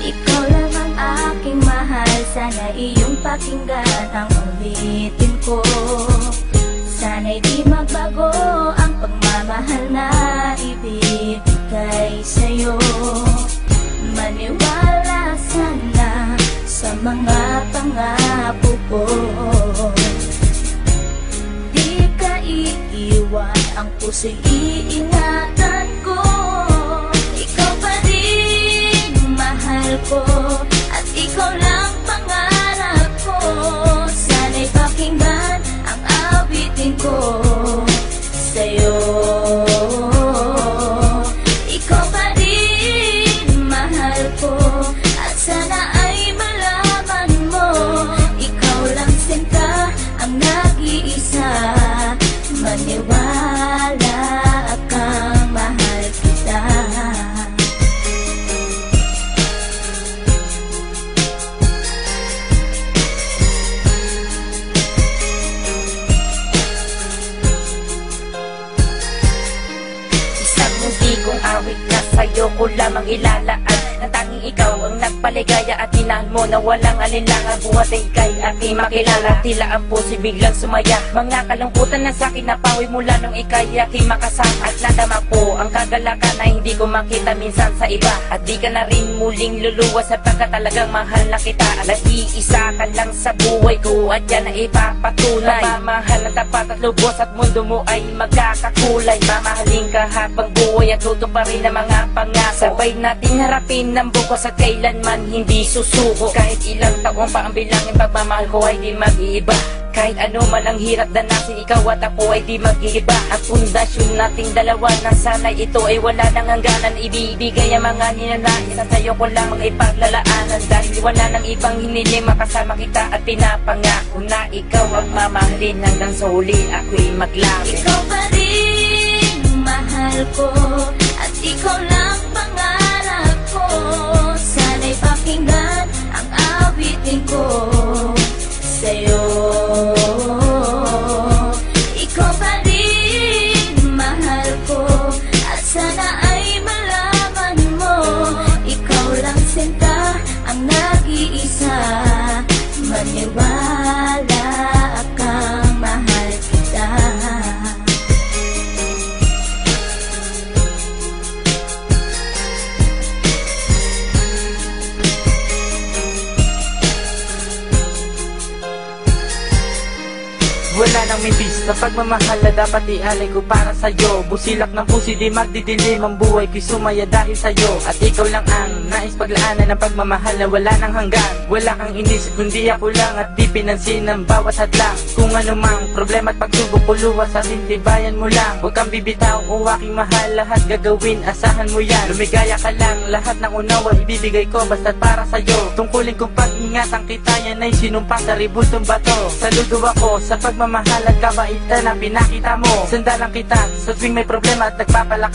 Ikaw lang ang aking mahal, sana iyong pakinggan ang ulitin ko. Sana'y di magbago ang pagmamahal na ibibigay sa'yo. Maniwala sana sa mga pangako ko. Di ka iiwan, ang puso'y iingatan ko. Ikaw pa rin mahal ko, at ikaw lang pangarap ko. Sana'y pakinggan ang awitin ko sa'yo. Ikaw pa rin mahal ko, at sana ay malaman mo, ikaw lang sinta ang nag-iisa. Maniwala kang mahal kita. Isang hindi kong awit na sa'yo ko lamang ilalaan. Nang tanging ikaw ang nagpaligaya at tinahal mo na walang alinlangan. Buhat ay ika'y aking makilala, tila ang puso'y biglang sumaya. Mga kalungkutan na sa'kin napawi mula nung ika'y aking makasama. At nadama ko ang kagalakan na hindi ko makita minsan sa iba. At di ka na rin muling luluwas sapagkat talagang mahal na kita. Nag-iisa ka lang sa buhay ko at yan ay ipapatunay. Mamahal na tapat at lubos at mundo mo ay magkakakulay. Mamahalin ka habang buhay at tutuparin ang mga pangako. Sabay natin harapin ng bukas at kailanman hindi susuko. Kahit ilang taong pa ang bilangin, pagmamahal ko ay di mag-iiba. Kahit ano man ang hirap danasin, ikaw at ako ay di mag-iiba. Ang pundasyon nating dalawa na sana'y ito ay wala nang hangganan. Ibibigay ang mga ninanais at sa'yo ko lamang ipaglalaanan. Dahil wala nang ibang hiniling, makasama kita at pinapangako na ikaw ang mamahalin hanggang sa huli ako'y maglapit. Ikaw pa rin mahal ko, at ikaw lang pangarap ko. Sana'y pakinggan ang awitin ko sa'yo. Ikaw pa rin mahal ko, at sana ay malaman mo, ikaw lang sinta ang nag-iisa. Maniwala kang mahal kita. Wala nang mibis na pagmamahal na dapat ialay ko para sa'yo. Busilak ng puso di magdidilim, ang buhay ko'y sumaya dahil sa'yo. At ikaw lang ang nais paglaanan ng pagmamahal na wala nang hanggan. Wala kang inisip kundi ako lang, at di pinansin ang bawat hadlang. Kung anumang problema at pagsubok ko luwas at intibayan mo lang. Huwag kang bibitaw o aking mahal, lahat gagawin, asahan mo yan. Lumigaya ka lang, lahat ng unawa ibibigay ko basta't para sa'yo. Tungkulin kong pag-ingatan kita, yan ay sinumpa sa ribultong bato. Saludo ako sa pagmamahal at kabaitan na pinakita mo. Sandalang kita sa tuwing may problema at nagpapalakas.